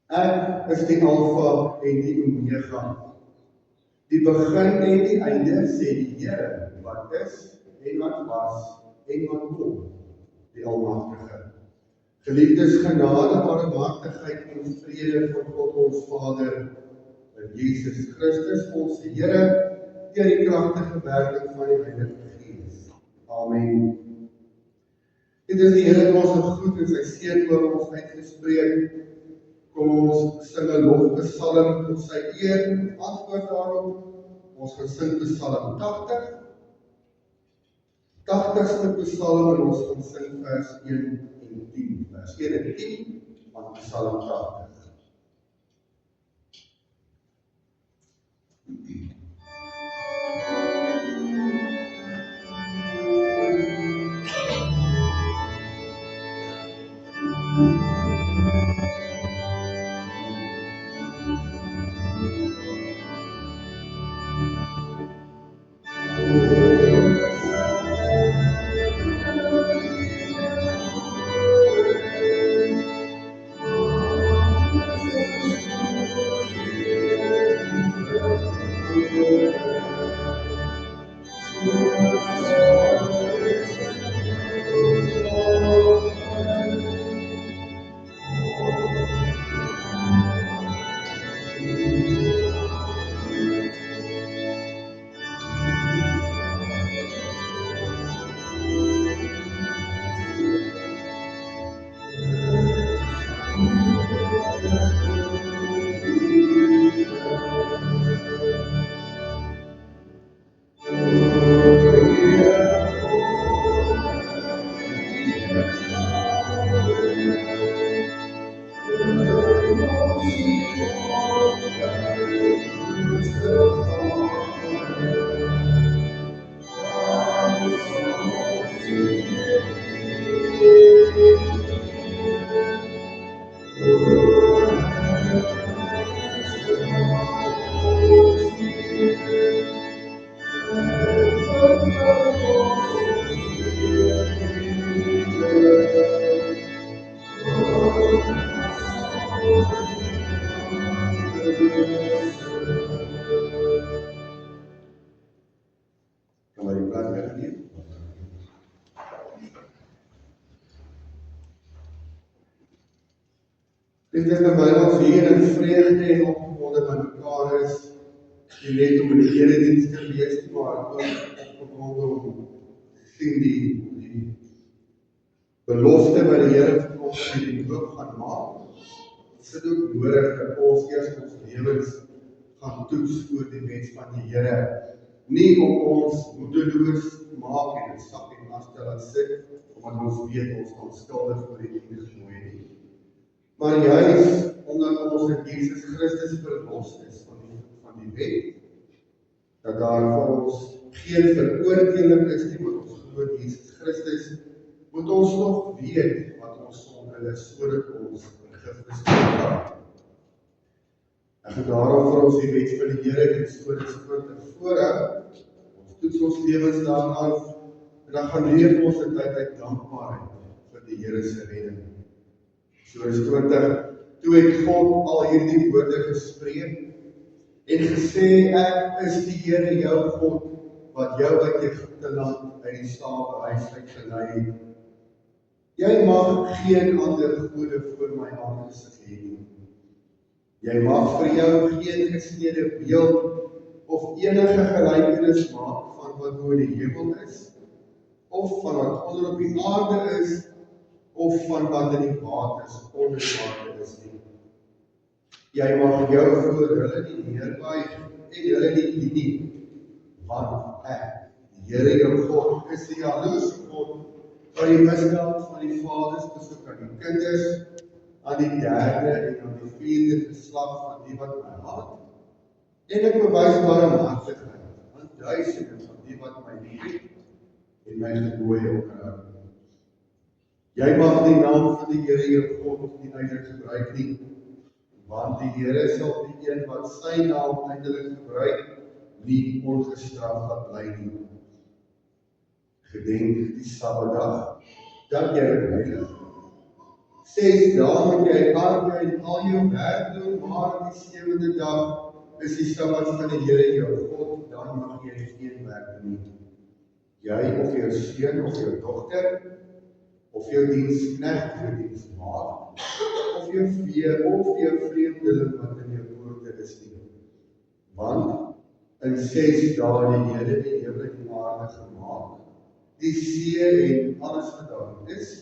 Ek is die Alpha en die Omega, die begin en die einde, sê die Here, wat is en wat was en wat kom, die Almagtige. Geliefdes, genade, barmhartigheid en vrede van God ons Vader en Jesus Christus, ons Here, deur die kragtige werking van die Heilige Gees. Amen. Dit is die Here wat ons gegroet en sy seën oor ons uitgespreek. Kom ons sing 'n lofpsalm tot sy eer, antwoord daarop. Ons gaan sing Psalm 80. 80ste Psalm en ons gaan sing vers 1 en 10. Vers 1 en 10 van Psalm 80. Dit is terwyl ons hier in vreugde en opgewonde by mekaar is, nie net om in die erediens te wees, maar ook opgewonde om te sien die belofte wat die Here vir ons in die doop gaan maak. Dit is ook nodig dat ons eers ons lewens gaan toets voor die mens van die Here, nie om ons moedeloos maak en in sak en as te laat sit, omdat ons weet ons staan skuldig voor die enige mooi nie. Maar juis omdat ons in Jesus Christus verlos is van die wet, dat daar vir ons geen veroordeling is nie, want ons glo in Jesus Christus, moet ons nog weet wat ons sonde is, sodat ons vergifnis kan. Ek het daarom vir ons die wet van die Here in Eksodus 20 voorhou, ons toets ons lewens daarna, en dan gaan leef ons in tyd uit dankbaarheid vir die Here se redding. Eksodus 20, toe het God al hierdie woorde gespreek en gesê, ek is die Here jou God, wat jou uit Egipte land uit die slawehuis uitgelei het. Jy mag geen ander gode voor my aangesig hê nie. Jy mag vir jou geen gesnede beeld of enige gelykenis maak van wat bo in die hemel is, of van wat onder op die aarde is, of van wat in die waters onder die aarde is nie. Jy mag jou voor hulle nie neerbuig en hulle nie dien nie, want ek, die Here jou God, is die jaloerse God, wat die misdaad van die vaders besoek aan die kinders, aan die derde en aan die vierde geslag van die wat my haat, en ek bewys barmhartigheid aan duisende van die wat my liefhet en my gebooie onderhou. Jy mag die naam van die Here jou God nie uiteindelik gebruik nie, want die Here sal die een wat sy naam uiteindelik gebruik, nie ongestraf laat bly nie. Gedenk die Sabbatdag, dat jy dit heilig. 6 dae moet jy arbeid en al jou werk doen, maar die 7de dag is die Sabbat van die Here jou God, dan mag jy geen werk doen nie. Jy of jou seun of jou dogter, of jou diensknegt, of jou dienstmaagd, of jou vee, of jou vreemdeling wat in jou poorte is nie. Want in 6 dae die Here die hemel en die aarde gemaak, die see en alles wat daarin is,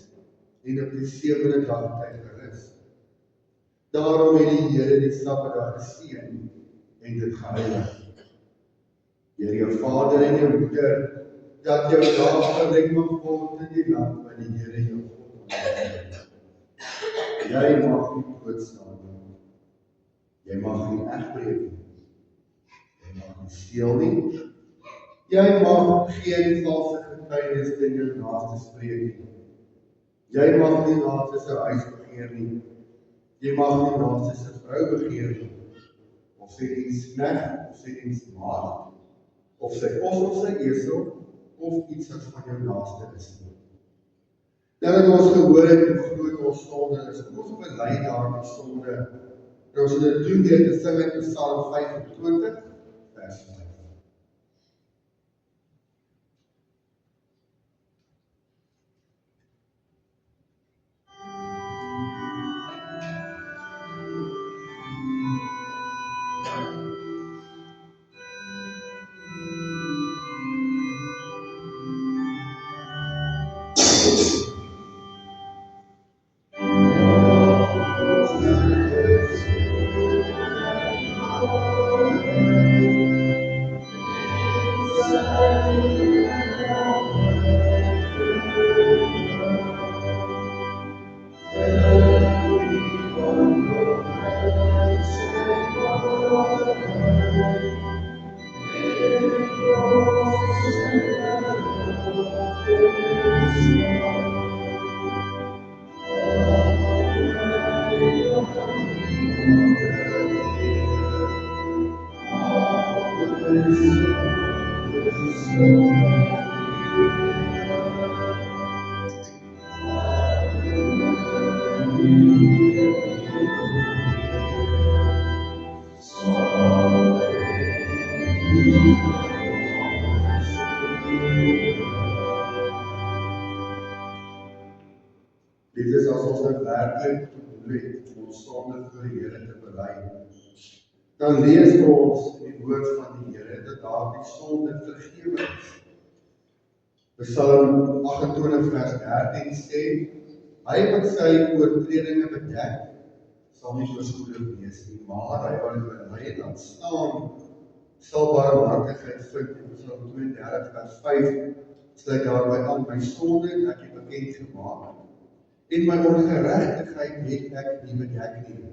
en op die 7de dag het hy gerus. Daarom het die Here die Sabbatdag geseën en dit geheilig. Deur jou vader en jou moeder, dat jou dae verleng mag word in die land wat die Here jou God aanbeveel. Jy mag nie doodslaan nie. Jy mag nie egbreek nie. Jy mag nie steel nie. Jy mag geen valse getuienis teen jou naaste spreek nie. Jy mag nie naaste se huis begeer nie. Jy mag nie naaste se vrou begeer nie. Of sy diensknegt, of sy dienstmaagd, of sy os of sy esel, of iets wat van jou naaste is nie. Nou dat ons gehoor het hoe groot ons sonde is, ons bely daardie sonde, en ons dit doen deur te sing uit Psalm 25, vers 5. Dit is as ons nou werklik doel het om ons sonde voor die Here te bely. Dan lees ons in die woord van die Here dat daardie sonde vergewe is. Psalm 28 vers 13 sê, hy wat sy oortredinge bedek, sal nie verskoning wees nie, maar hy wat dit bely en laat staan, sal barmhartigheid vind. In Psalm 32 vers 5 sluit daarby aan, my sonde het ek bekend gemaak. En my ongeregtigheid het ek nie bedek nie.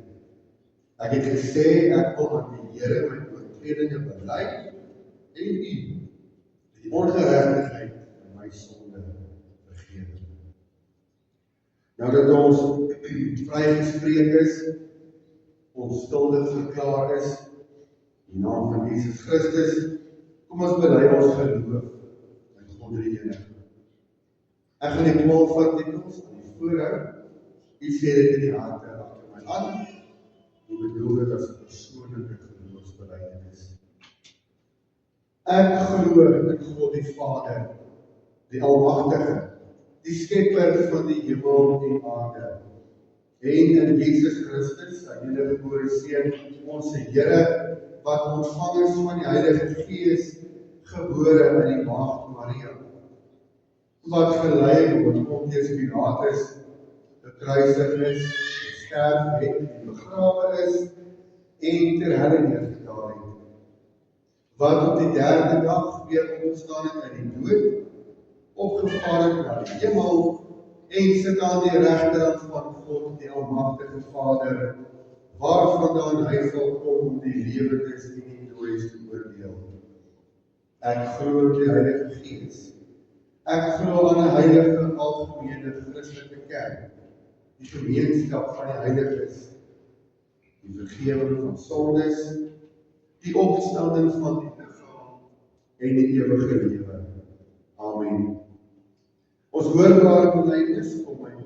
Ek het gesê, ek wil aan die Here my oortredinge bely en die ongeregtigheid en my sonde vergewe. Nou dat ons vrygespreek is, ons skuldig verklaar is, in die naam van Jesus Christus, kom ons bely ons geloof in God die Enige. Ek gaan die 12 artikels aan die voorhou, u sê dit in die harte agter my aan, u bedoel dit as 'n persoonlike geloofsbelijdenis. Ek glo in God die Vader, die Almagtige, die Skepper van die hemel en aarde, en in Jesus Christus, sy enige gebore Seun, ons Here, wat ontvang is van die Heilige Gees, gebore in die maagd Maria, wat gelei word Pontius Pilatus, gekruisig is, gesterf het, en begrawe is, en ter helle neergedaal het, wat op die 3de dag weer opgestaan het uit die dood, opgevaar het na die hemel, en sit aan die regterhand van God, die Almagtige Vader, waarvandaan hy sal kom om die lewendes en die dooies te oordeel. Ek glo in die Heilige Gees. Ek glo aan 'n heilige algemene Christelike kerk, die gemeenskap van die heiliges, die vergewing van sondes, die opstanding van die liggaam en die ewige lewe. Amen. Ons hoorbare belydenis kom uit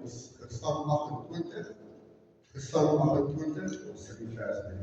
Gesang 28, Gesang 28, ons sien die vers 3.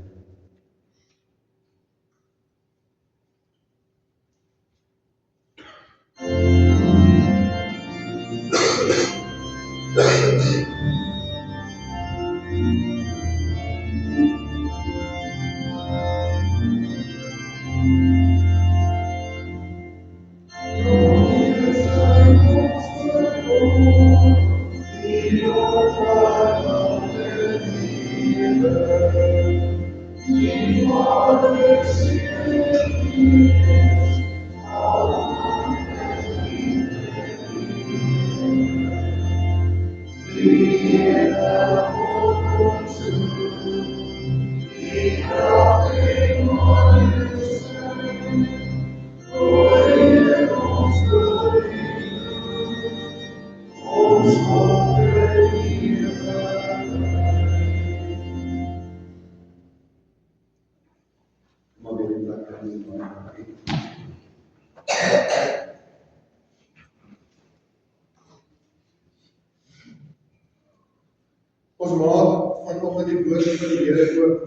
Ons maak vanoggend die woord van die Here oop.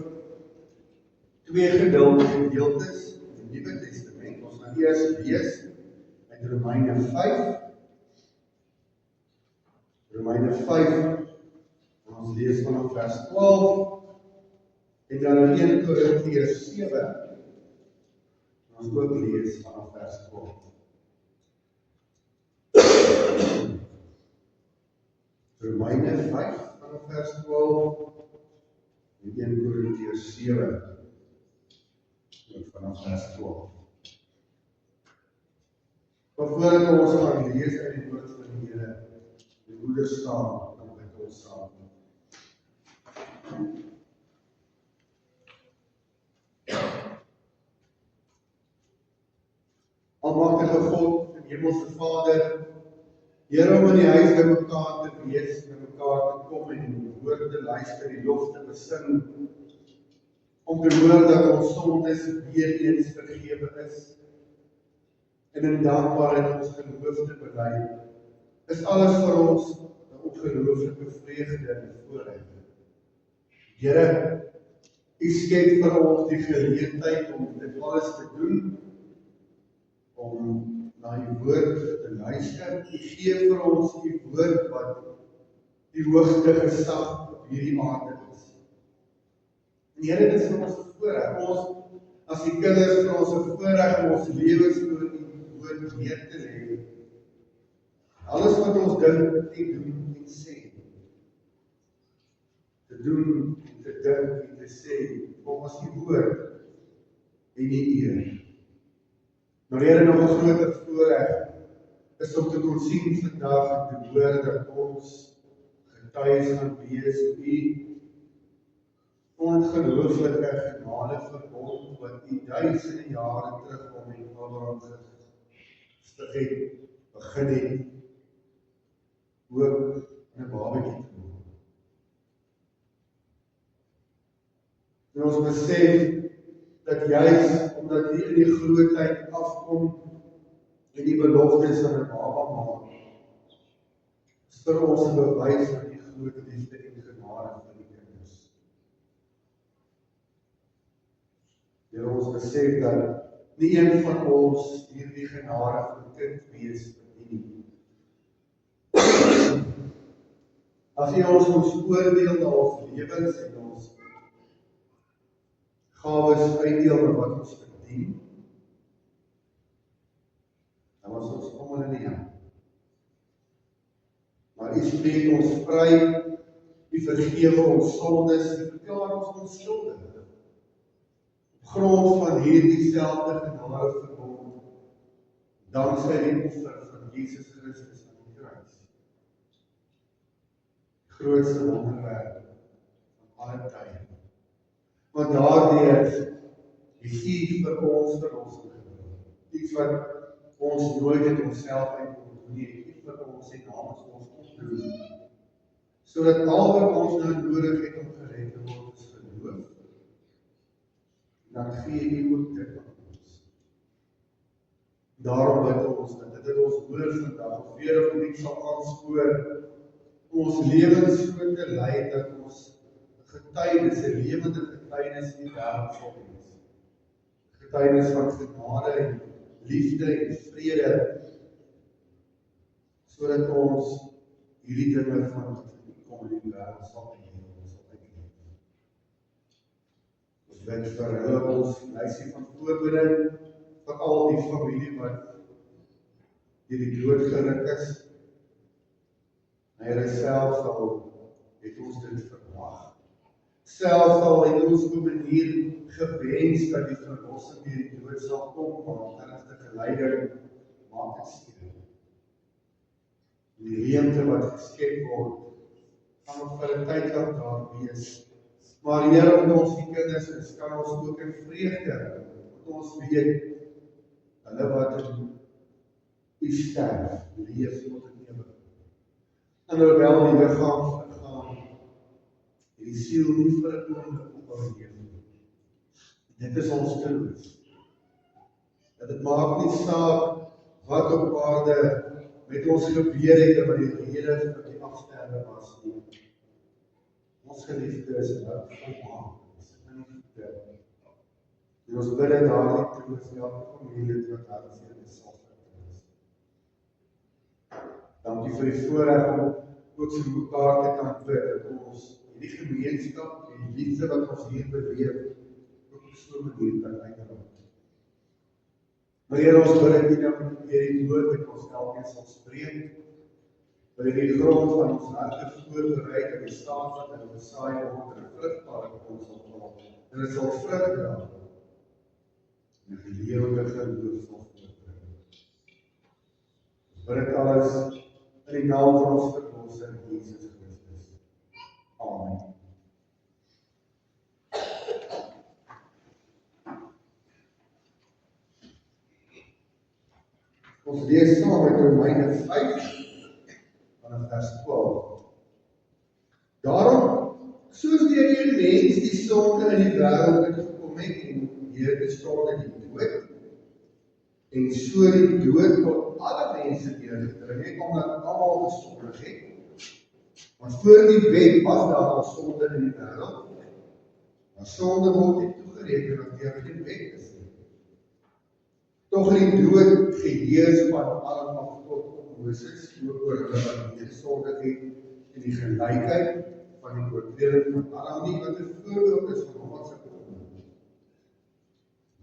Twee gedeeltes in die Nuwe Testament. Ons gaan eers lees uit Romeine 5. Romeine 5, en ons lees vanaf vers 12, en dan in 1 Korintiërs 7, en ons ook lees vanaf vers 12. Romeine 5, vanaf vers 12, en 1 Korintiërs 7, vanaf vers 12. Maar voordat ons gaan lees uit die woord van die Here, die broeders staan, dan met ons saam. Almagtige God en Hemelse Vader, Here, om in die huis by mekaar te wees, by mekaar te kom en die woord te luister, die lof te besing, om te hoor dat ons sondes weer eens vergewe is, en in dankbaarheid ons geloof te bely, is alles vir ons 'n ongelooflike vreugde en voorreg. Here, U skep vir ons die geleentheid om dit alles te doen, om na U woord te luister. U gee vir ons U woord wat die hoogste gesag op hierdie aarde is. En Here, dit is vir ons 'n voorreg. Ons, as die kinders, vir ons 'n voorreg om ons lewens voor U woord neer te lê. Alles wat ons dink, en doen en sê. Te doen, en te dink en te sê, volgens U woord en U eer. Maar Here, nog 'n groter voorreg is om te kon sien vandag en te hoor dat ons getuies gaan wees hoe U ongelooflike genade verbond wat U duisende jare terug om in Abraham gestig het, begin het, ook in 'n babatjie te maak. En ons besef dat juis omdat U in die grootheid afkom en die beloftes van 'n baba maak, is vir ons 'n bewys van die groot liefde en genade vir die kinders. Here, ons besef dat nie een van ons hierdie genade van kind wees verdien nie. As U ons moes oordeel na ons lewens en ons gawes uitdeel na wat ons verdien, dan was ons almal in die hel. Maar U spreek ons vry, U vergewe ons sondes, U verklaar ons onskuldig. Op grond van hierdie selfde genade verbond, dankse die offer van Jesus Christus aan die kruis. Die grootste wonderwerk van alle tye. Want daardeur het U vir ons verlossing gebring. Iets wat ons nooit in onsself uit kon doen nie, het U vir ons en namens ons opgedoen, sodat al wat ons nou nodig het om gered te word is geloof. Dan gee U ook dit aan ons. Daarom bid ons dat dit ons hoor vandag, of weer opnuut sal aanspoor om ons lewens so te lei dat ons getuienis, 'n lewende getuienis in die wêreld sal wees. Getuienis van genade en liefde en vrede, sodat ons hierdie dinge van kom in die wêreld sal uitleef. Ons bid vir hulle ons lysie van voorbereiding vir al die familie wat deur die dood geruk is. Here self sal het ons dit verwag. Self sal het ons op 'n manier gewens dat die verlossing deur die dood sal kom, maar ernstige lyding maak dit seer. Die leemte wat geskep word, gaan nog vir 'n tyd lank daar wees. Maar Here, omdat ons die kinders is, kan ons ook in vreugde, want ons weet, hulle wat in U sterf, leef tot in ewigheid. En alhoewel die liggaam vergaan, die siel nie vir 'n oomblik ophou leef nie. Dit is ons troos. Dat dit maak nie saak wat op aarde met ons gebeur het en wat die rede vir die afsterwe was nie. Ons geliefde is nou volmaak. Ons is in die vertel. En ons bid dat daardie troos elke familie wat hartseer is sal vertroos. Dankie vir die voorreg om ook so mekaar te kan bid, dat ons hierdie gemeenskap en die liefde wat ons hier beleef, ook op so 'n manier kan uitdra. Maar Here, ons bid dat U dan deur die woord met ons elkeen sal spreek, dat U die grond van ons harte voorberei dat die saad wat in ons gesaai word, 'n vrugbare grond sal word, en dit sal vrug dra, en 'n lewende geloof sal voortbring. Ons bid dit alles in die naam van ons Verlosser Jesus Christus. Amen. Ons lees saam met Romeine 5 vanaf vers 12. Daarom, soos deur een mens die sonde in die wêreld ingekom het en deur die sonde die dood, en so die dood tot alle mense deurgedring het, omdat almal gesondig het. Want voor die wet was daar al sonde in die wêreld, maar sonde word nie toegereken as deur die wet is nie. Tog het die dood geheers van almal af tot op Moses, oor hulle wat nie gesondig het, en die gelykheid van die oortreding van almal nie, wat 'n voorbeeld is van hom wat se kom.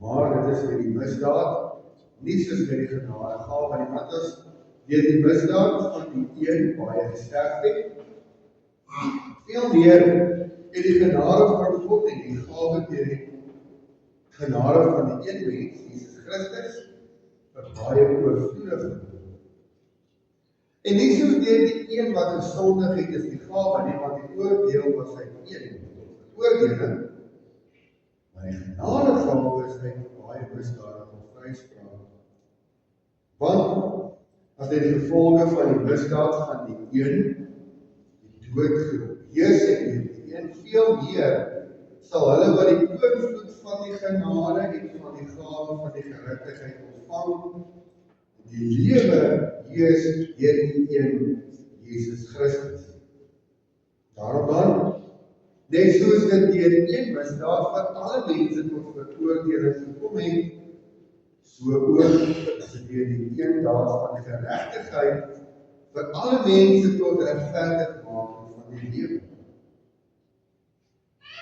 Maar dit is met die misdaad, nie soos met die genadegawe nie, want as deur die misdaad van die een baie gesterf het, veel meer het die genade van God en die gawe deur die genade van die een mens, Jesus Christus, vir baie oorvloedig geword. En nie soos deur die een wat gesondig het is die gawe nie, want die oordeel was uit een tot veroordeling, maar die genadegawe is uit baie misdade tot vryspraak. Want as dit die gevolge van die misdaad van die een, die dood geheers het en die een veel meer, sal hulle wat die oorvloed van die genade en van die gawe van die geregtigheid ontvang, die lewe heers deur die een Jesus Christus. Daarom dan, net soos dit deur een misdaad van alle mense tot veroordeling gekom het, so ook is dit deur die een daad van geregtigheid vir alle mense tot regverdigmaking van die lewe.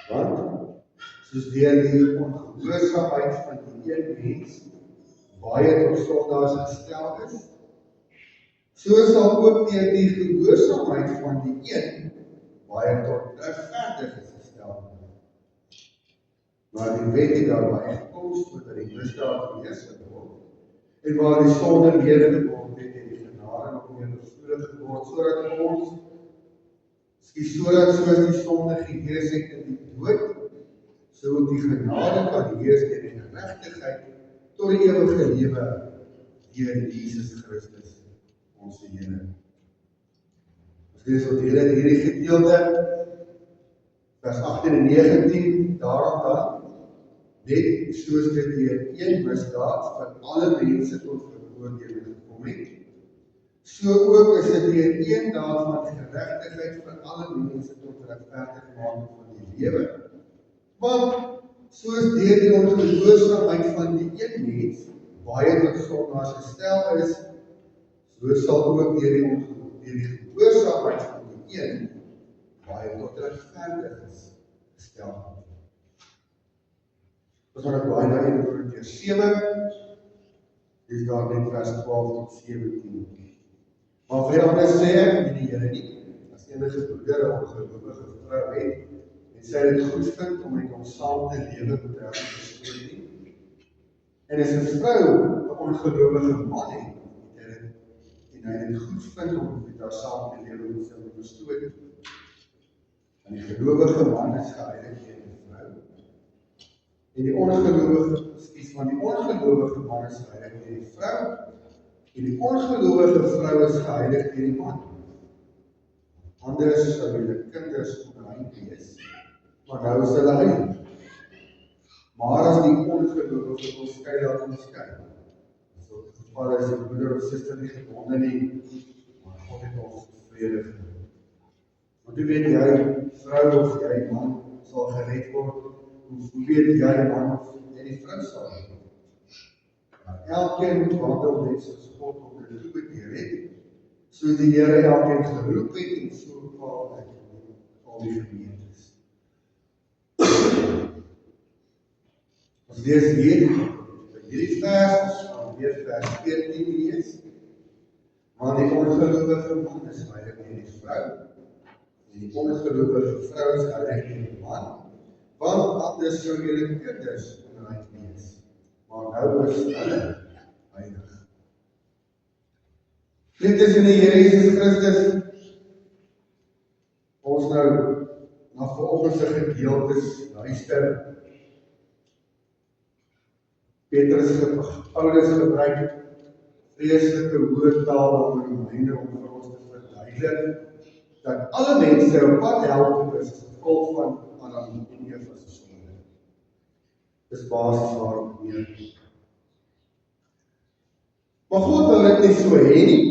Want, soos deur die ongehoorsaamheid van die een mens baie tot sondaars gestel is, so sal ook deur die gehoorsaamheid van die een baie tot regverdiges gestel word. Maar die wet het daarby gekom sodat die misdaad geheers word, en waar die sonde lede geword het en die genade nog meer verstorig geword, sodat soos die sonde geheers het in die dood, so ook die genade kan heers deur die geregtigheid tot die ewige lewe deur Jesus Christus, ons Here. Ons lees wat hierdie gedeelte, vers 18 en 19, daarom dan, net soos dit deur een misdaad van alle mense tot veroordeling gekom het, So ook is dit weer een dag van geregtigheid vir alle mense tot regverdigmaking van die lewe. Want soos deur die ongehoorsaamheid van die een mens baie tot sondaars gestel is, so sal ook deur die gehoorsaamheid van die een baie tot regverdiges gestel word. Ons gaan baie na 1 Korintiërs 7, dis daar net vers 12 tot 17. Maar vir ander sê ek, nie die Here nie, as enige broeder 'n ongelowige vrou het, en sy dit goed vind om met hom saam te lewe met haar verskoon nie. En as 'n vrou 'n ongelowige man het, en hy dit goed vind om met haar saam te lewe met sy verstoot nie. En die gelowige man is geheilig teen die vrou. En die ongelowige man is geheilig teen die vrou. En die ongelowige vrou is geheilig teen die man. Anders sou julle kinders onrein wees, maar nou is hulle heilig. Maar as die ongelowige wil skei, laat hom skei. So in geval is die broeder of suster nie gebonde nie, maar God het ons vrede gegee. Want hoe weet jy, vrou of jy man sal gered word? Hoe weet jy man of jy die vrou sal red? Elkeen moet wandel net soos God om dit toebedeer het, soos die Here elkeen geroep het en so bepaal het al die gemeentes. Ons lees hier hierdie vers, van weer vers 14 lees, want die ongelowige man is heilig teen die vrou, en die ongelowige vrou is heilig teen die man, want anders sou julle kinders onrein wees. Maar nou is hulle heilig. Geliefdes in die Here Jesus Christus, ons nou na vanoggend se gedeeltes luister. Paulus gebruik vreeslike hoë taal om Romeine om vir ons te verduidelik dat alle mense op pad help is as gevolg van Adam en Eva se sonde. Dis basies waarom hier. Maar God wil dit nie so hê nie.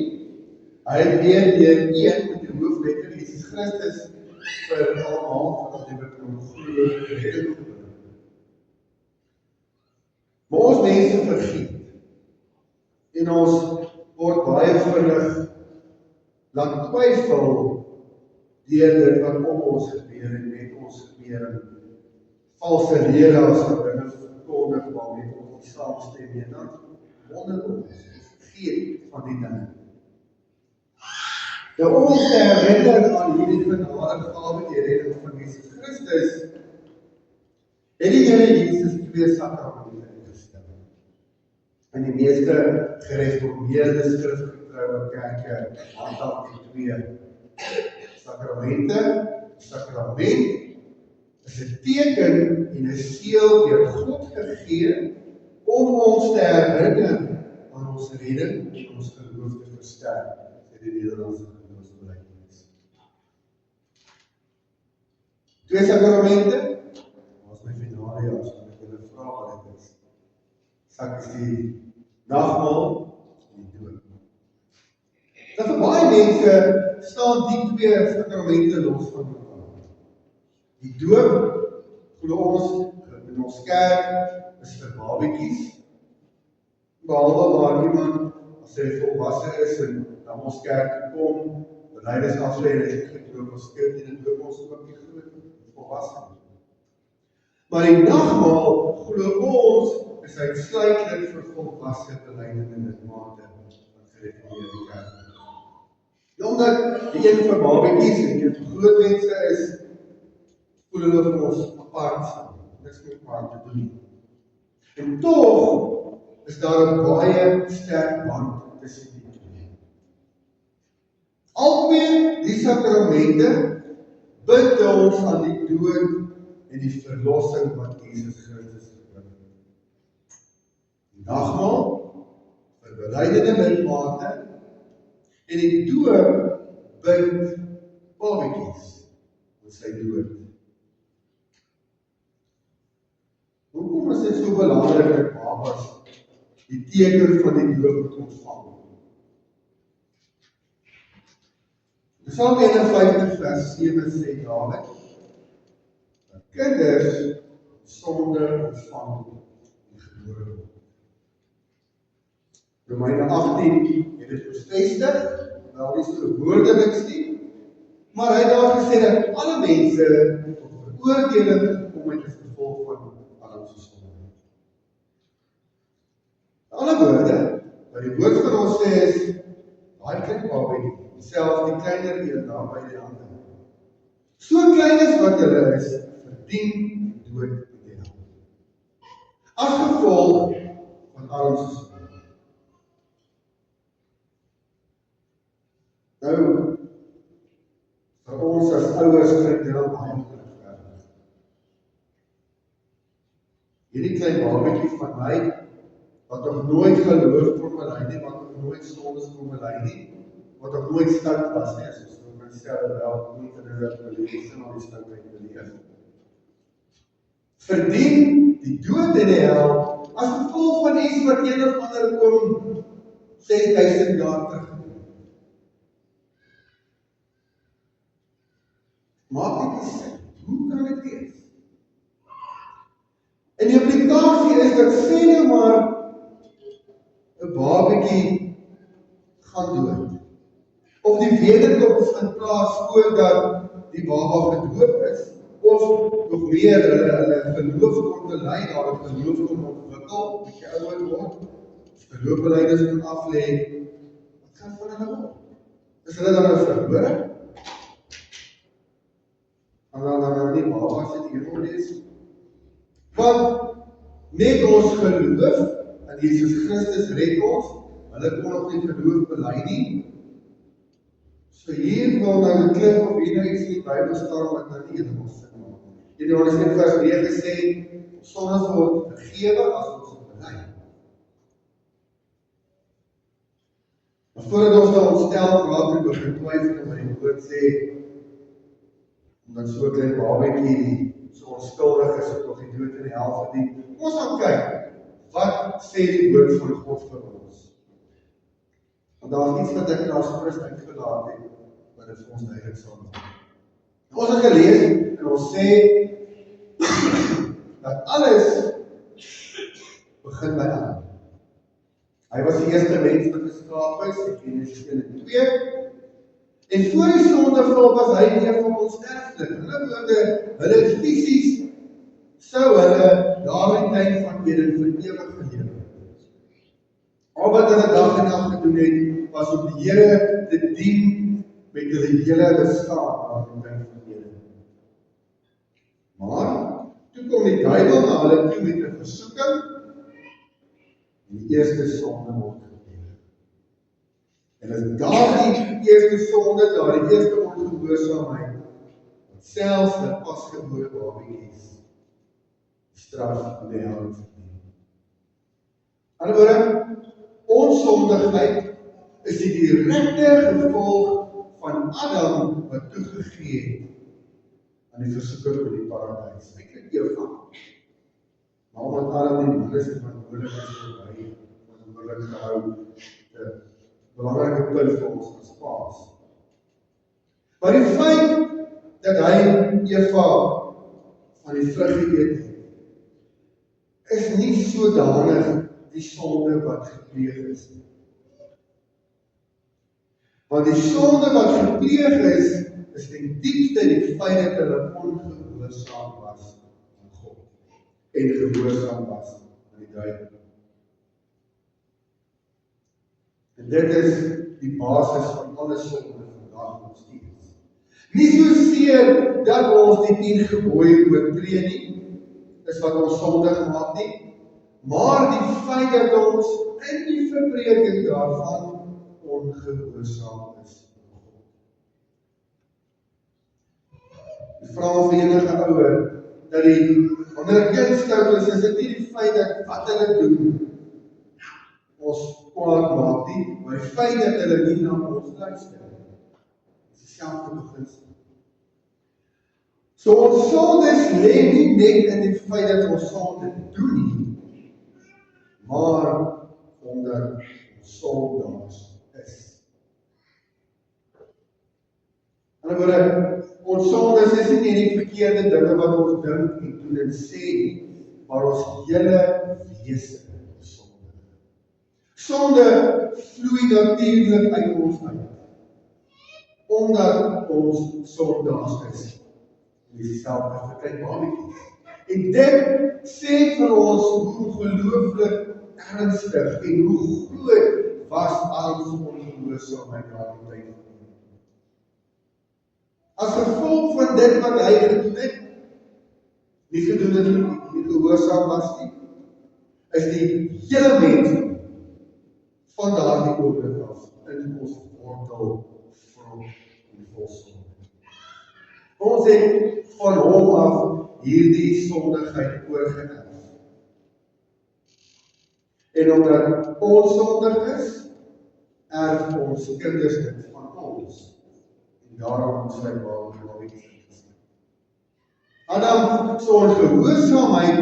Hy het weer deur een met die hoofletter Jesus Christus vir almal van die goeie redding gebring. Maar ons mense vergiet en ons word baie vinnig laat twyfel deur dit wat om ons gebeur en met ons gebeur en valse leraars wat dinge verkondig waarmee ons nie saamstem nie, dan wonder ons vergeet van die dinge. Nou ons te herinner aan hierdie genade gawe die redding van Jesus Christus, het die Here Jesus 2 sakramente ingestel. In die meeste gereformeerde skrifgetrouwe kerke handhaaf die 2 sakramente. Sakrament is 'n teken en 'n seël deur God gegee om ons te herinner aan ons redding en ons geloof te versterk, sê die Nederlandse geloofsbelijdenis. 2 sakramente, as my finale jaar, as ek julle vra wat dit is. Sak is die nagmaal en die doop. Nou vir baie mense staan die 2 sakramente los van mekaar. Die doop, glo ons, in ons kerk, is vir babetjies, behalwe waar iemand, as hy volwasse is en na ons kerk kom, belydenis aflê en hy het gedoop, ons kind en dit doop ons ook nie groot volwasse. Maar die nagmaal, glo ons, is uitsluitlik vir volwasse belydenis en lidmate van gereformeerde kerk. Omdat die een vir babetjies en die een vir groot mense is, voel hulle vir ons apart staan. Niks met mekaar te doen. En tog is daar 'n baie sterk band tussen die twee. Albei die sakramente bind ons aan die dood en die verlossing wat Jesus Christus gebring het. Die nagmaal vir belydenis lidmate en die doop bind babetjies aan sy dood. Hoekom is dit so belangrik dat babas die teken van die doop moet ontvang? Psalm 51 vers 7 sê Dawid, dat kinders sonder ontvang die gebore word. Romeine 18 het dit bevestig, wel nie so woordeliks nie, maar hy het daar gesê dat alle mense tot veroordeling kom uit as gevolg van Adam se sonde. In ander woorde, wat die woord van ons sê is, daai kind babatjie, selfs die kleiner een daar by die hande. So klein as wat hulle is, verdien die dood in die hel. As gevolg van Adam se sonde. Nou, vir ons as ouers klink dit dan baie onregverdig. Hierdie klein babatjie van my, wat nog nooit geloof kon belei nie, wat nog nooit sondes kon belei nie, wat nog nooit stout was nie, as ons nou kan stel wel, nie vir dit beleef en al die stoutheid beleef. Verdien die dood in die hel, as gevolg van iets wat een of ander oom 6000 jaar terug. Maak dit nie sin. Hoe kan dit wees? En die implikasie is dat sê nou maar 'n babatjie gaan dood. Of die wederkoms vind plaas voordat die baba gedoop is, of nog meer hulle geloof kom te lei, daar het geloof kom ontwikkel, bietjie ouer word, geloofbelydenis kom aflê. Wat gaan van hulle word? Is hulle dan nou verlore? En dan nie babas in die hemel wees. Want net ons geloof in Jesus Christus red ons, hulle kon nog nie geloof bely nie. So hier wil nou die klip of hier nou iets in die Bybel staan wat nou nie helemaal sin maak. In Johannes 1 vers 9 sê, ons sondes word vergewe as ons bely. Maar voordat ons nou ontstel raak en begin twyfel wat die woord sê, omdat so 'n klein babatjie so onskuldig is of die dood in die hel verdien. Ons gaan kyk, wat sê die woord van God vir ons? Want daar is iets wat ek as Christus uitgelaat het, wat dit vir ons duidelik sal maak. Ons het gelees en ons sê dat alles begin by Adam. Hy was die eerste mens wat geskaap is, in Genesis 1 en 2. En voor die sondeval was hy een van ons erflik. In ander woorde, hulle fisies sou hulle daar in tyd van Eden vir ewig geleef het. Al wat hulle dag en nag gedoen het, was om die Here te dien met hulle hele bestaan daar in tyd van Eden. Maar, toe kom die duiwel na hulle toe met 'n versoeking, en die eerste sonde word gepleeg. En as daardie eerste sonde, daardie eerste ongehoorsaamheid, wat selfs 'n pasgebore babatjies straf in die hel verdien. Aan die ander woorde, onsondigheid is die direkte gevolg van Adam wat toegegee het aan die versoeking in die paradys. Eintlik eenvoudig. Maar omdat Adam die man is en verantwoordelik is vir hy, verantwoordelik gehou, 'n belangrike punt vir ons as paas. Maar die feit dat hy Eva van die vrug geëet het, is nie sodanig die sonde wat gepleeg is nie. Want die sonde wat gepleeg is ten diepste die feit dat hulle ongehoorsaam was aan God en gehoorsaam was aan die duiwel. En dit is die basis van alle sonde vandag nog steeds. Nie soseer dat ons die 10 gebooie oortree nie, is wat ons sondig maak nie, maar die feit dat ons in die verbreeking daarvan ongehoorsaam is aan God. Ek vra vir enige ouer dat wanneer 'n kind stout is dit nie die feit dat wat hulle doen ons kwaad maak nie, maar die feit dat hulle nie na ons luister nie. Dis dieselfde beginsel. So ons sondes lê nie net in die feit dat ons sonde doen nie, maar omdat ons sondaars is. ander woorde, ons sondes is nie net die verkeerde dinge wat ons dink en doen en sê nie, maar ons hele wese is sonde. Sonde vloei natuurlik uit ons uit, omdat ons sondaars is. Die selfvertrouheid babietjies. En dit sê vir ons hoe ongelooflik ernstig en hoe groot was al ons ongehoorsaamheid daardie tyd. As gevolg van dit wat hy gedoen het, nie gehoorsaam was nie, is die hele mens van daardie oomblik af in ons wortel vrot en vol sonde. Ons het van hom af hierdie sondigheid oorgeerf. En omdat ons sondig is, erf ons kinders dit van ons. En daarom moet sy baie is. Adam se ongehoorsaamheid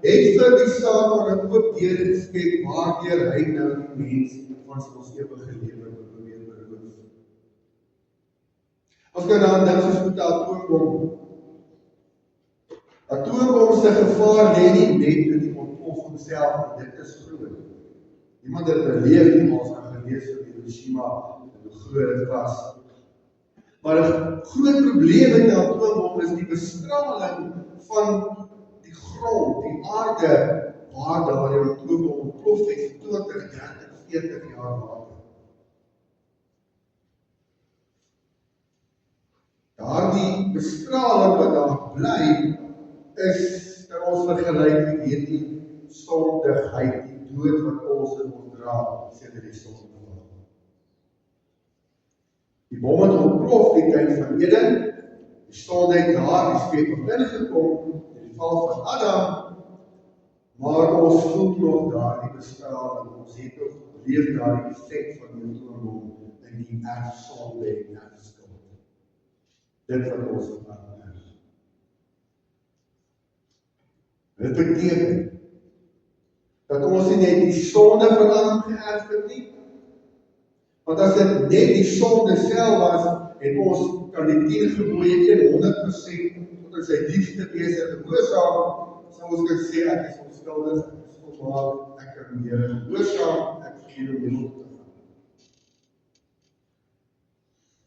het vir die Satan 'n oop deur geskep waardeur hy nou die mens van sy ewige lewe probeer beroof. As jy dan dink soos met 'n atoombom. Atoombom se gevaar lê nie net in die ontploffing self, dit is groot. Iemand het beleef nie, ons het gelees oor Hiroshima en hoe groot dit was. Maar 'n groot probleem met 'n atoombom is die bestraling van die grond, die aarde, waar daardie atoombom ontplof het vir 20, 30, 40 jaar later. Daardie bestraling wat daar bly, is ter ons vergelyk met hierdie sondigheid, die dood wat ons in ons dra, sedert die sonde. Die bom het ontplof die tyd van Eden, die sonde het daar die skeping ingekom, in die val van Adam, maar ons voel nog daardie bestraling, ons het nog beleef daardie effek van die atoombom in die erfsonde en erfskuld. Dit wat ons erf. Dit beteken dat ons nie net die sonde van Adam geërf het nie, want as dit net die sonde self was, en ons kan die 10 gebooie 100% tot in sy diepste wese gehoorsaam, sou ons kan sê ek is onskuldig, ek is volmaak, ek kan die Here gehoorsaam, ek vergeet om die lot te gaan.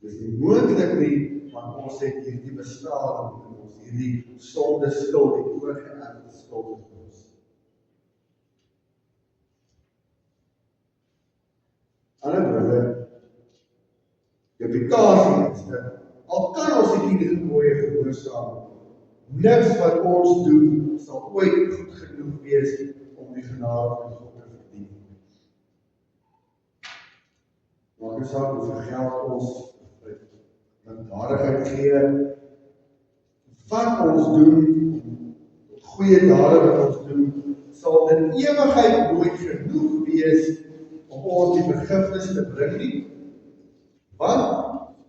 Dis nie moontlik nie, want ons het hierdie bestraling in ons, hierdie sonde skuld, die oorgeërfde skuld in ons. Ander woorde, die implikasie is dat, al kan ons die 10 gebooie gehoorsaam, niks wat ons doen, sal ooit goed genoeg wees om die genade van God te verdien. Maak nie saak hoeveel geld ons dadigheid gee, wat ons doen, goeie dade wat ons doen, sal in ewigheid nooit genoeg wees om ons die vergifnis te bring nie, want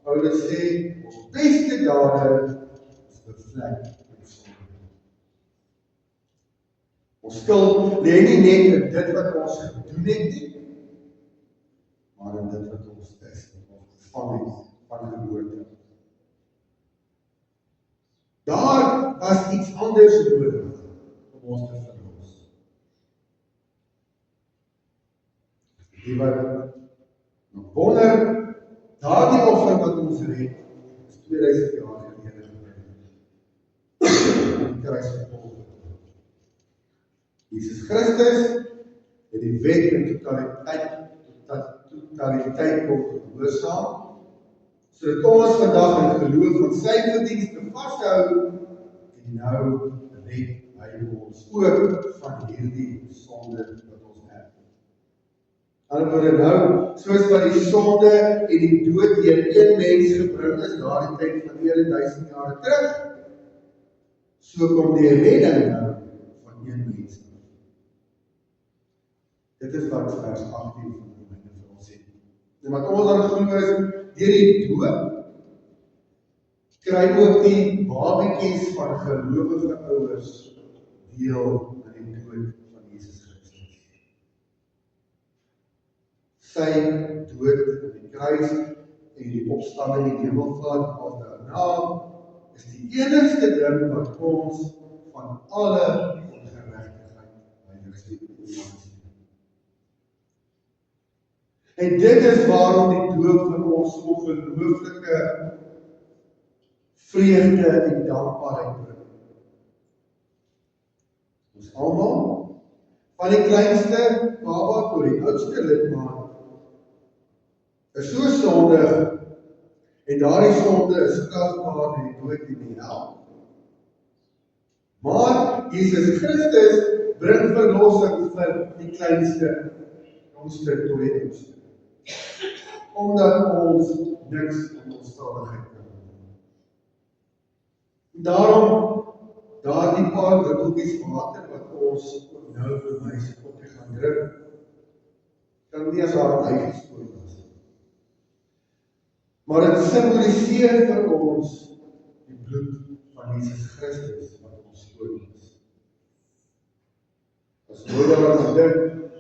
Paulus sê, ons beste dade is bevlek met sonde. Ons skuld lê nie net in dit wat ons gedoen het nie, maar in dit wat ons is, van geboorte. Daar was iets anders nodig om ons te verlos. Die wat nog wonder, daardie offer wat ons red, is 2000 jaar gelede gebring. Die kruis vervolg. Jesus Christus het die wet in totaliteit kom gehoorsaam, sodat ons vandag in geloof van sy verdienste vashou, en nou red hy ons ook van hierdie sonde wat ons het. Alhoewel nou, soos wat die sonde en die dood deur een mens gebring is, daardie tyd van 1000 jaar terug, so kom die redding nou van een mens. Dit is wat vers 18 van Romeine vir ons sê. En wat ons dan glo is, deur die dood, kry ook die babatjies van gelowige ouers deel aan die dood van Jesus Christus. Sy dood aan die kruis en die opstanding en die hemelvaart al daarna, is die enigste ding wat ons van alle ongeregtigheid heilig sê. En dit is waarom die doop vir ons so ongelooflike vreugde en dankbaarheid bring. Ons almal, van die kleinste baba tot die oudste lidmaat, is so sondig, en daardie sonde is strafbaar in die dood en die hel. Maar Jesus Christus bring verlossing vir die kleinste, jongste tot die oudste. Omdat ons niks in ons stadigheid kan doen. Daarom, daardie paar druppeltjies water wat ons nou vir my se koppie gaan druk, kan nie as haar eie storie was. Maar dit simboliseer vir ons die bloed van Jesus Christus wat ons skoon is. As jy daaraan dink,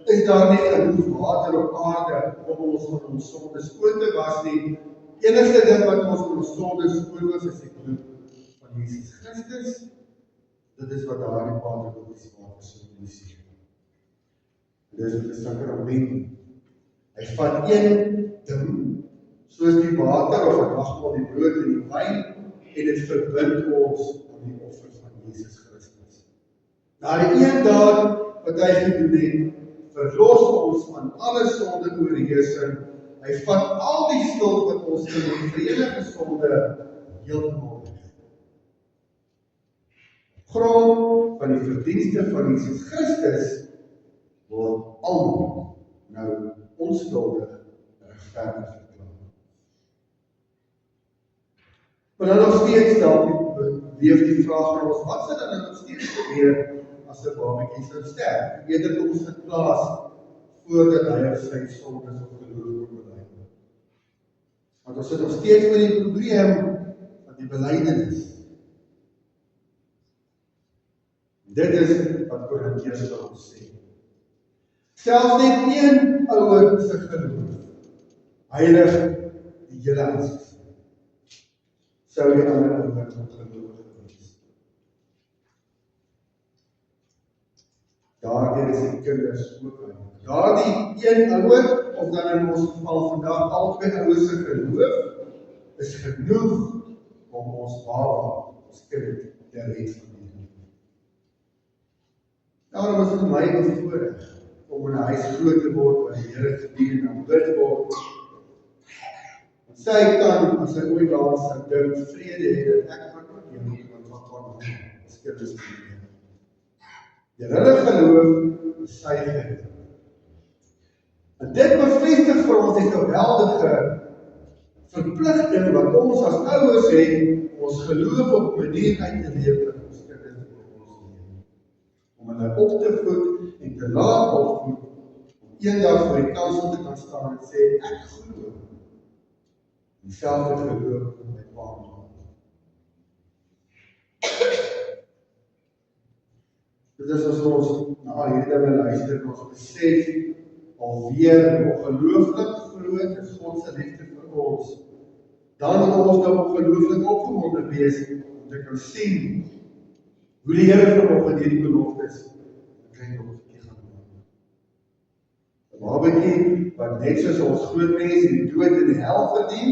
is daar nie genoeg water op aarde om ons van ons sonde skoon te was nie. Enigste ding wat ons van ons sonde skoon was, is die bloed van Jesus Christus. Dit is wat daardie paar druppeltjies water simboliseer. Dit is die sakrament. Hy vat een ding, soos die water of 'n nagmaal die brood en die wyn, en dit verbind ons aan die offer van Jesus Christus. Daardie een daad wat hy gedoen het, verlos ons van alle sonde oorheersing. Hy vat al die skuld wat ons in die verenigde sonde heeltemal weg. Grond van die verdienste van Jesus Christus word almal nou onskuldig regverdig verklaar. Maar dan nog steeds leef die vraag in ons, wat sal dan nog steeds gebeur as 'n babatjie sou sterf? Eerder kom ons in plaas voordat hy of sy sondes of geloof moet bely. Want ons sit nog steeds met die probleem van die belydenis. Dit is wat Korintiërs vir ons sê. Selfs net een ouer se geloof heilig die hele huis. Sou die ander ouer ongelowig wees. Daardeur is die kinders ook heilig. Daardie een ouer, of dan in ons geval vandag albei ouers se geloof, is genoeg om ons baba, ons kind, te red van die dood. Daarom is dit my 'n voorreg om in 'n huis groot te word waar die Here gedien en aanbid word. Sy kan, as sy ooit daar sou dink, vrede hê dat ek van ook iemand wat van ons kinders te doen. Deur hulle geloof is sy gered. En dit bevestig vir ons die geweldige verpligting wat ons as ouers het, ons geloof op 'n manier uit te leef dat ons kinders op ons lewe. Om hulle op te voed en te laat opvoed, om eendag voor die kansel te kan staan en sê, ek glo. Dieselfde geloof in my pa en ma. Dit is as ons na hierdie dinge luister, ons besef alweer hoe ongelooflik groot is God se liefde vir ons. Dan moet ons nou ongelooflik opgewonde wees om te kan sien hoe die Here vanoggend hierdie beloftes klein beloftetjie gaan maak. 'n Babatjie wat net soos ons groot mense die dood en die hel verdien,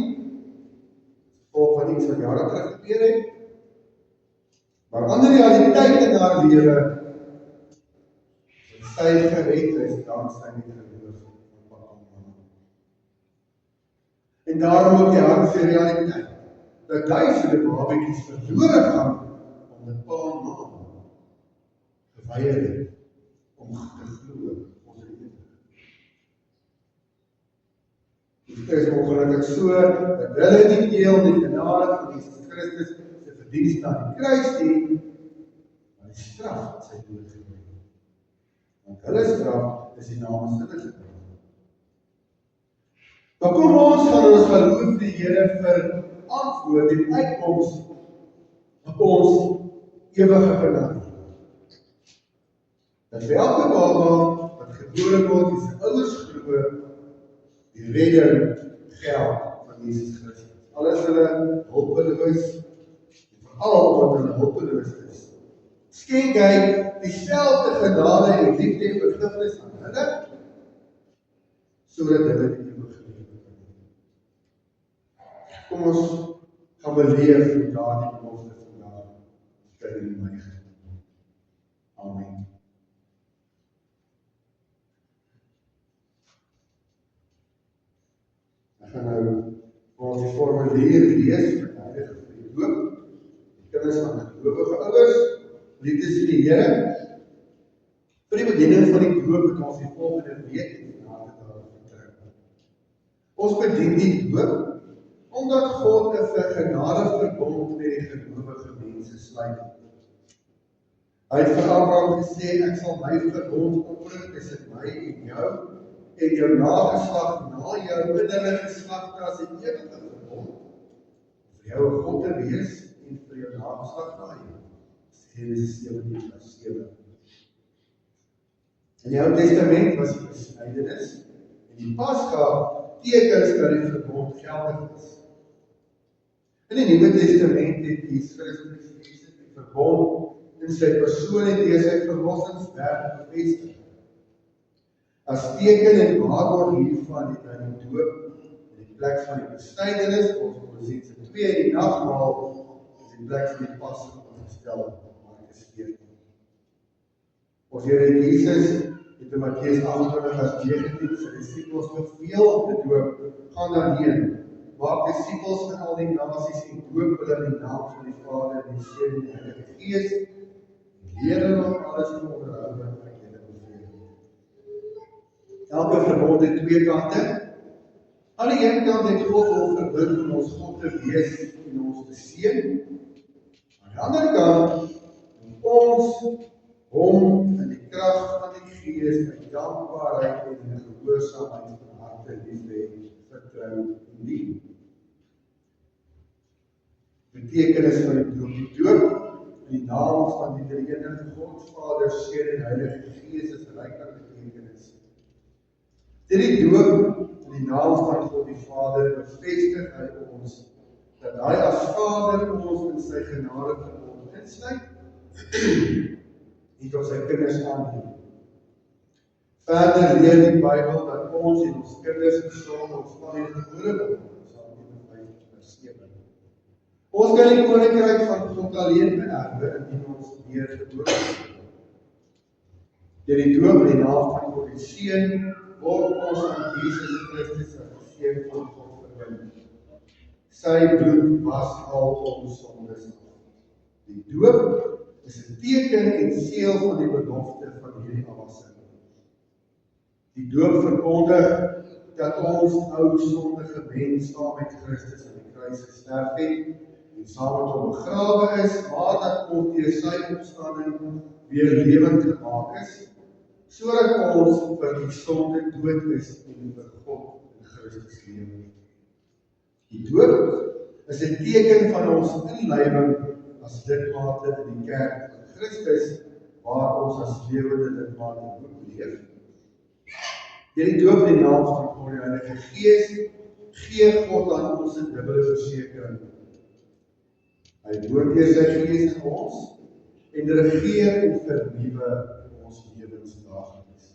gevolg van iets wat jare terug gebeur het. Maar ander realiteit in haar lewe, sy gered is dankse die geloof van pa en ma. En daarom ook die hartse realiteit, dat duisende babatjies verlore gaan, omdat pa en ma geweier het om te glo ons ewig. Dit is ongelukkig so, dat hulle nie deel die genade van Jesus Christus se verdienste aan die kruis nie, maar die straf wat sy dood gebring het. Want hulle straf is die naamsynige straf. Maar kom ons gaan ons geloof die Here vir antwoord en uitkoms op ons ewige genade. Dat vir elke baba wat gebore word en sy ouers glo, die redding geld van van Jesus Christus. Alles hulle hulpeloos, veral omdat hulle hulpeloos is, skenk hy dieselfde genade en liefde en vergifnis aan hulle, sodat hulle die ewige lewe kan hê. Kom ons gaan beleef hoe daardie belofte vandag vir u en my gaan. Amen. Ek gaan nou ons die formulier lees vir die heilige vir die doop. Die kinders van die gelowige ouers, liefdes in die Here. Vir die bediening van die doop het ons die volgende week en die naam daarvan vertrou. Ons bedien die doop omdat God 'n vergenadige verbond met die gelowige mense sluit. Hy het vir Abraham gesê, ek sal my verbond oprig tussen my en jou nageslag na jou en hulle geslagte as 'n ewige verbond, vir jou 'n God te wees en vir jou nageslag na jou. Genesis 17:7. In die Ou Testament was die besnydenis en die Pasga tekens dat die verbond geldig is. In die Nuwe Testament het Jesus Christus die verbond in sy persoon en deur sy verlossingswerk bevestig. As teken en waarborg hiervan het hy die doop in die plek van die besnydenis, ons Kolossense 2 en die nagmaal in die plek van die Pasga opgestel, Markus 14. Ons Here Jesus het in Matteus 28:19 sy disippels beveel om te doop, gaan daarheen, maak disippels van al die nasies en doop hulle in die naam van die Vader en die Seun en die Heilige Gees, en leer hulle om alles te onderhou wat ek julle beveel. Elke verbond het twee kante. Aan die een kant het God hom verbind om ons God te wees en ons te seën. Aan die ander kant om ons hom in die krag van die Gees met dankbaarheid en in gehoorsaamheid van harte liefhê, vertrou en dien. Betekenis van die doop. Die doop in die naam van die drie-enige God, Vader, Seun en Heilige Gees is ryk aan betekenis. Deur die doop in die naam van God die Vader bevestig hy ons dat hy as Vader ons in sy genade verbond insluit en tot sy kinders aanneem. Verder leer die Bybel dat ons en ons kinders gesond ontvang en gebore word, Psalm 51:7. Ons kan die koninkryk van God alleen beerwe indien ons weer gebore word. Deur die doop in die naam van God die Seun word ons aan Jesus Christus as die Seun van God verbind. Sy bloed was al ons sondes af. Die doop is 'n teken en seël van die belofte van hierdie aansing. Die doop verkondig dat ons ou sondige mens saam met Christus aan die kruis gesterf het en saam met hom begrawe is, maar dat ons deur sy opstanding weer lewend gemaak is, sodat ons vir die sonde dood is en vir God in Christus lewe. Die doop is 'n teken van ons inlywing as lidmate in die kerk van Christus, waar ons as lewende lidmate moet leef. Deur die doop in die naam van God die Heilige Gees gee God aan ons 'n dubbele versekering. Hy woon deur sy Gees in ons en regeer en vernuwe ons lewens daagliks.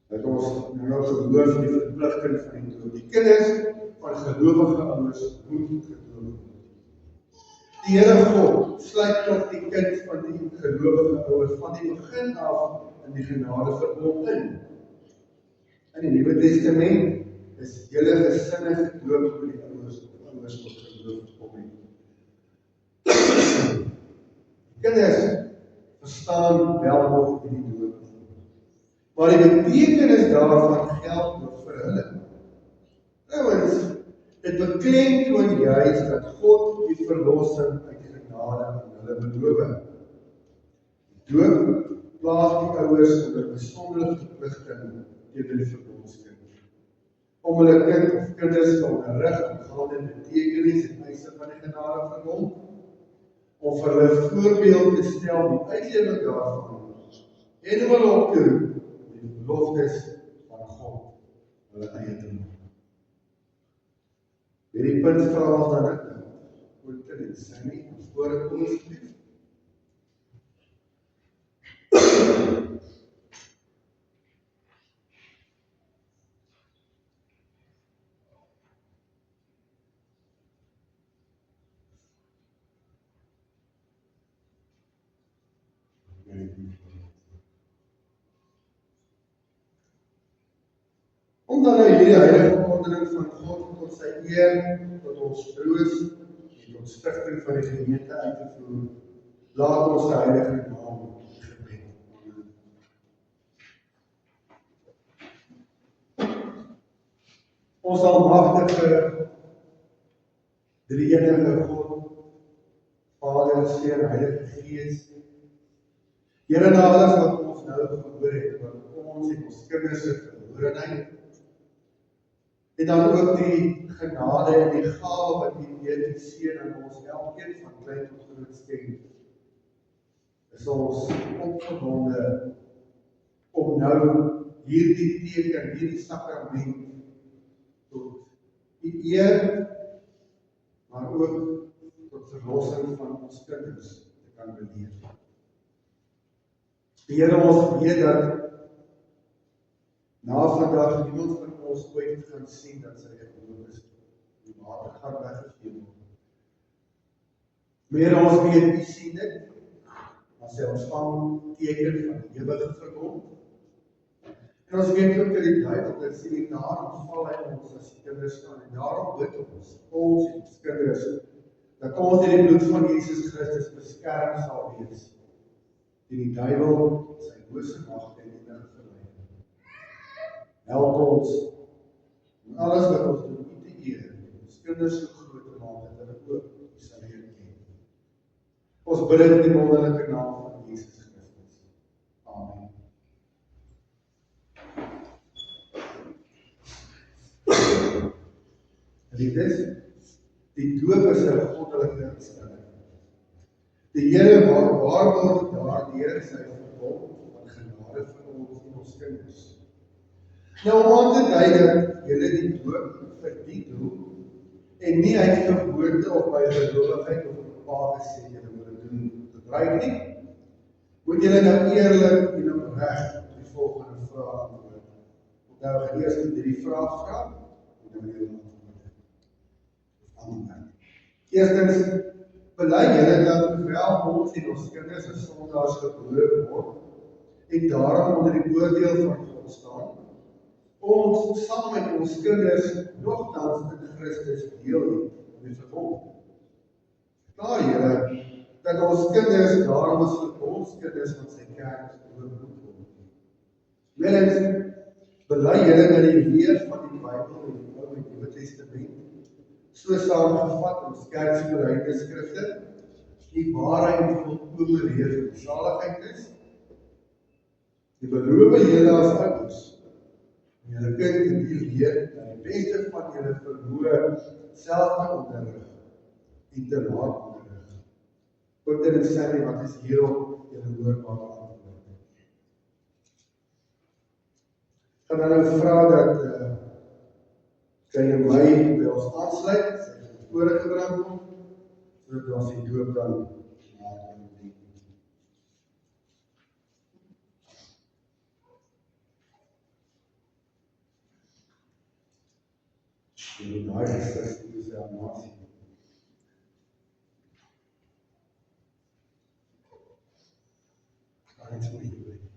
Dat ons nou gehoor van die verpligting van die doop. Die kinders van gelowige ouers moet gedoop word. Die Here God sluit tot die kind van die gelowige ouers van die begin af in die genade verbond in. In die Nuwe Testament is hele gesinne gedoop vir die ouers tot geloof kom het. Kinders verstaan wel nog in die doop, maar die betekenis daarvan geld ook vir hulle. Trouwens, dit beklemtoon juist dat God die verlossing uit genade aan hulle beloof. Die doop plaas die ouers onder besondere verpligting teenoor die verbondskind. Om hulle kind of kinders te onderrig aangaande betekenis en eise van die genade verbond, om vir hulle voorbeeld te stel die uitlewing daarvan en om hulle op te roep die beloftes van God hulle eie te maak. Hierdie punt vra ons dan dit, Quentin en Sammy, voorkom asseblief. Om dan nou hierdie heilige ordening van God tot sy eer, tot ons troos en tot stigting van die gemeente uit te voer, laat ons sy heilige naam gebed. Ons almagtige, drie-enige God, Vader, Seun, Heilige Gees, Here, na alles wat ons nou gehoor het, wat ons en ons kinders se verlorenheid, en dan ook die genade en die gawe wat U deur die Seun aan ons elkeen van klein tot groot skenk, is ons opgewonde om nou hierdie teken, hierdie sakrament tot U eer, maar ook tot verlossing van ons kinders te kan beleef. Die Here, ons weet dat na vandag niemand van ons ooit gaan sien dat sy geloof is die water gaan weggegee word. Maar ons weet, U sien dit, maar sy ontvang teken van die ewige verbond. En ons weet ook dat die duiwel dit sien en daarom val hy ons as die kinders staan. En daarom bid ons en ons kinders, dat ons deur die bloed van Jesus Christus beskerm sal wees teen die duiwel, sy bose magte en enige verleiding. Help ons in alles wat ons doen, U te eer, ons kinders so groot te maak, dat hulle ook U sal leer ken. Ons bid dit in die wonderlike naam van Jesus Christus. Amen. Liefdes, die doop is 'n goddelike instelling. Die Here waarborg daardeur sy verbond van genade vir ons en ons kinders. Nou om aan te dui dat julle die doop vir die doel en nie uit gewoonte of by geloofigheid of 'n pa gesê julle moet dit doen gebruik nie, moet julle nou eerlik en opreg die volgende vraag antwoord. Onthou, gaan eers die 3 vrae vra en dan julle antwoord. Eerstens, bely julle dat hoewel ons en ons kinders as sondaars gebore word en daarom onder die oordeel van God staan, ons saam met ons kinders nogtans in Christus deel het in die verbond. Klaar julle dat ons kinders daarom as verbondskinders van sy kerk gedoop moet word. Tweedens, bely julle dat die leer van die Bybel en die Ou en Nuwe Testament so saamgevat in ons kerkse skrifte, die waarheid en volkome leer van saligheid is. Die beloof julle as ouers, en julle kind en die leer, dat die beste van julle vermoë self te onderrig en te laat onderrig. Quentin en Sammy, wat is hierop julle hoorbare antwoord? Gaan dan nou vra dat kleine my by ons aansluit, sy voorgebring word, sodat ons die doop dan na kan doen. En daai gesig is amasie. Alles moet jy weet.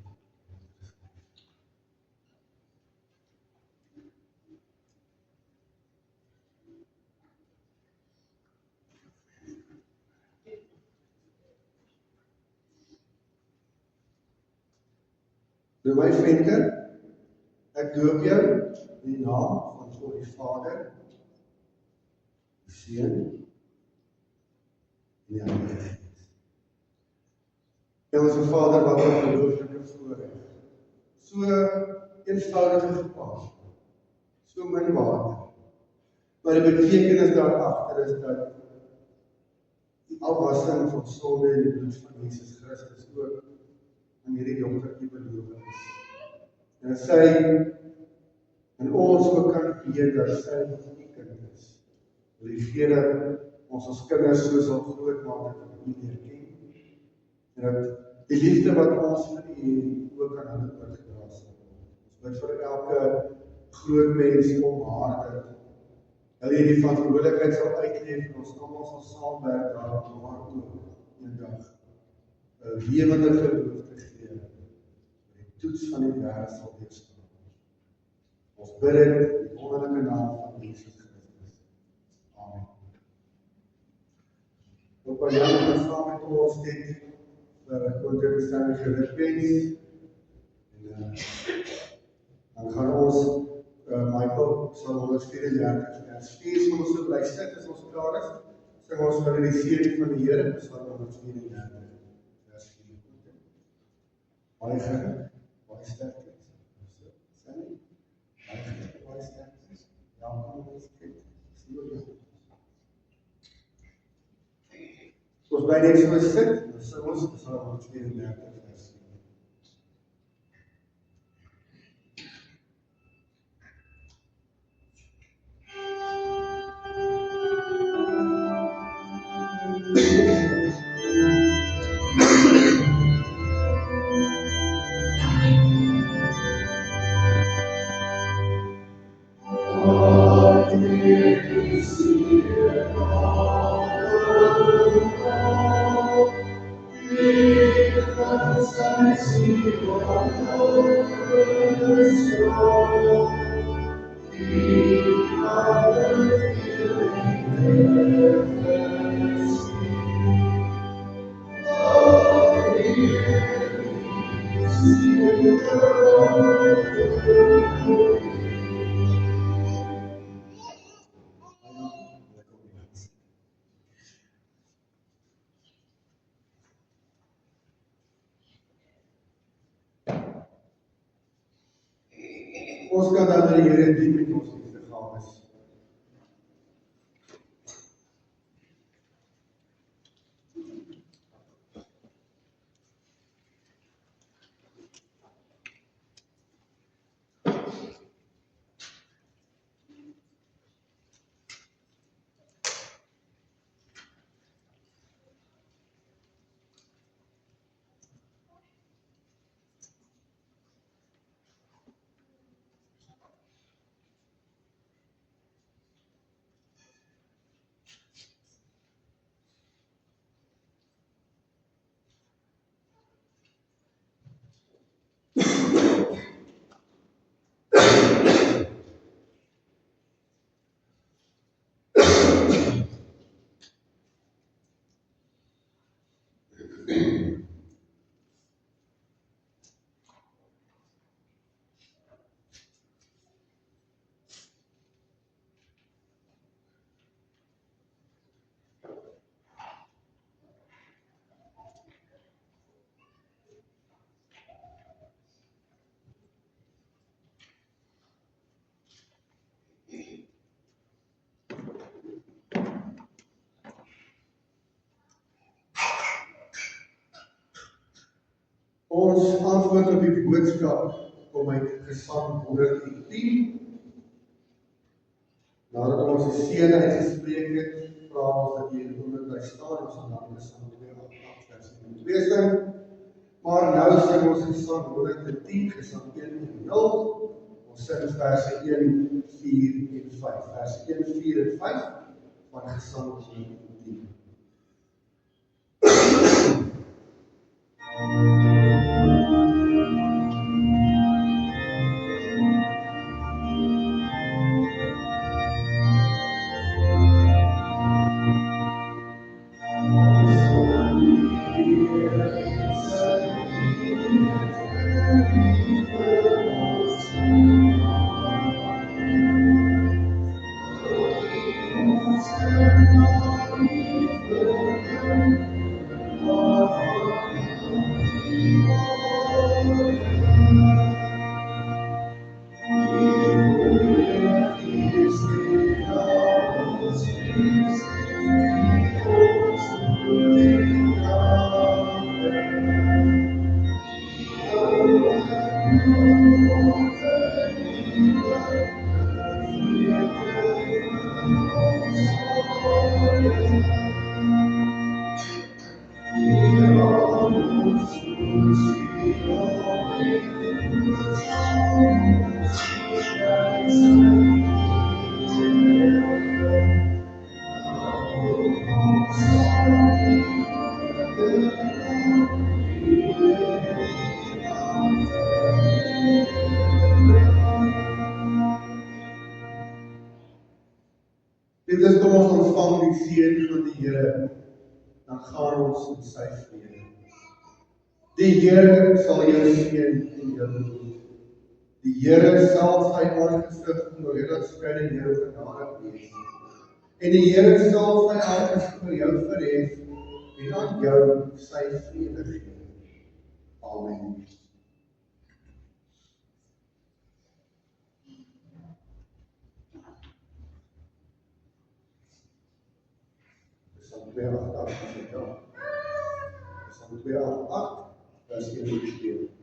My vriende, ek doop jou in die naam van God die Vader, die Seun en die Heilige Gees. Ons Vader, wat 'n ongelooflike voorreg. So eenvoudige gepas, so min water. Maar die betekenis daar agter is dat die afwassing van sonde in die bloed van Jesus Christus ook aan hierdie dogtertjie beloof is. En sy en ons ook kan weet dat sy die kind is. Wil U gee dat ons as kinders so sal grootmaak dat U leer ken. En dat die liefde wat ons vir U ook aan hulle oorgedra sal. Ons bid vir elke groot mens om haar dat hulle hierdie verantwoordelikheid sal uitleef en ons almal sal saamwerk daarom om haar toe eendag 'n lewende geloof te gee. Die toets van die wêreld sal weerstaan. Ons bid dit in die wonderlike naam van Jesus Christus. Amen. Op aan Jan gaan saam met ons dit vir kontinentaliste gelukpens. En dan gaan ons Michael sal 134 vers 4 sal ons so bly sit as ons klaar is. Sing ons vir die seën van die Here, Psalm 134 vers 4. Baie geluk, baie sterkte. Sien? Baie geluk, baie sterkte. Ja, ons kyk. Sien jy? Ons bly net so sit, dan sing ons Psalm 134 vers 4. Ons kan dan die Here dien met ons liefdegawes. Ons antwoord op die boodskap kom uit Gesang 110. Nadat ons die seën uitgespreek het, vra ons dat jy in oomblik bly staan en ons gaan dan Gesang 2:8 vers 2 sing. Maar nou sing ons Gesang 110, Gesang 1:0. Ons sing verse 1, 4 en 5. Verse 1, 4 en 5 van Gesang 110. ontvang die seën van die Here, dan gaan ons in sy vrede. Die Here sal jou seën en jou behoed. Die Here sal sy aangesig oor jou laat skyn en jou genadig wees. En die Here sal sy aangesig oor jou verhef en aan jou sy vrede gee. Amen. Psalm 288 Psalm 288 vers 1 tot 2.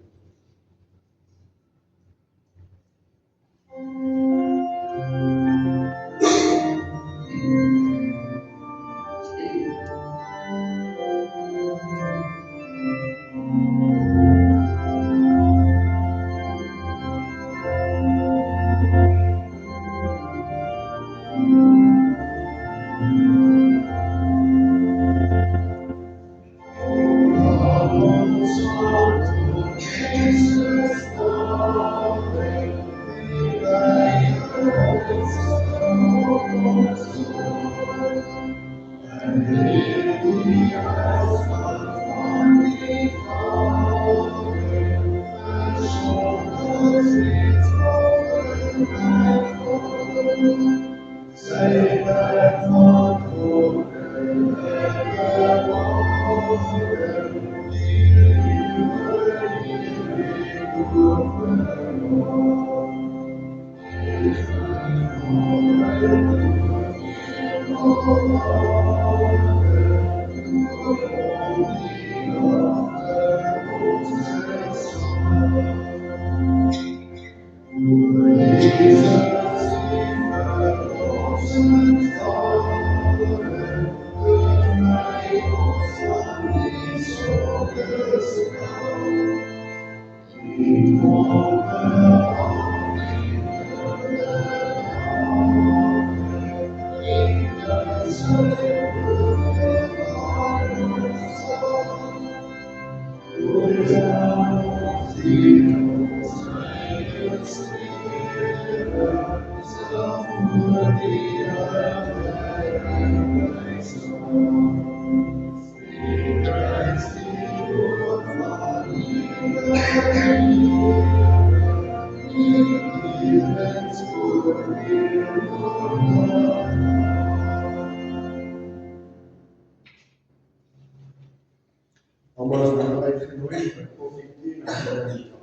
Almal is nou uitgenooi vir koffie, tee en